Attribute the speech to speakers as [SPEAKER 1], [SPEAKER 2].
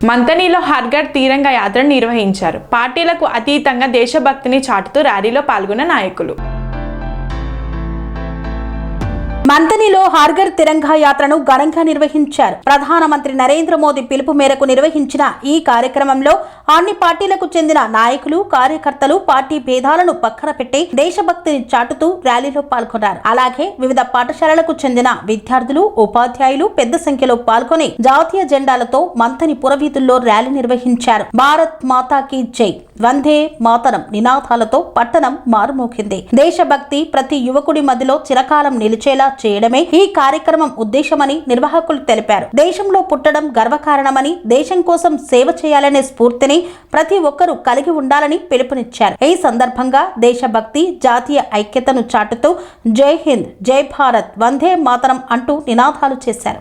[SPEAKER 1] మంతనిలో హర్ ఘర్ తిరంగా యాత్రను నిర్వహించారు. పార్టీలకు అతీతంగా దేశభక్తిని చాటుతూ ర్యాలీలో పాల్గొన్న నాయకులు.
[SPEAKER 2] మంతనిలో హర్ ఘర్ తిరంగా యాత్రను ఘనంగా నిర్వహించారు. ప్రధానమంత్రి నరేంద్ర మోదీ పిలుపు మేరకు నిర్వహించిన ఈ కార్యక్రమంలో అన్ని పార్టీలకు చెందిన నాయకులు, కార్యకర్తలు పార్టీ భేదాలను పక్కన పెట్టి దేశభక్తిని చాటుతూ ర్యాలీలో పాల్గొన్నారు. అలాగే వివిధ పాఠశాలలకు చెందిన విద్యార్థులు, ఉపాధ్యాయులు పెద్ద సంఖ్యలో పాల్గొని జాతీయ జెండాలతో మంతని పురవీధుల్లో ర్యాలీ నిర్వహించారు. భారత్ మాతా కీ జై, వందే మాతరం నినాదాలతో పట్టణం మారుమోగింది. దేశభక్తి ప్రతి యువకుడి మధ్యలో చిరకాలం నిలిచేలా చేయడమే ఈ కార్యక్రమం ఉద్దేశమని నిర్వాహకులు తెలిపారు. దేశంలో పుట్టడం గర్వకారణమని, దేశం కోసం సేవ చేయాలనే స్ఫూర్తిని ప్రతి ఒక్కరూ కలిగి ఉండాలని పిలుపునిచ్చారు. ఈ సందర్భంగా దేశభక్తి, జాతీయ ఐక్యతను చాటుతూ జై హింద్, జై భారత్, వందే మాతరం అంటూ నినాదాలు చేశారు.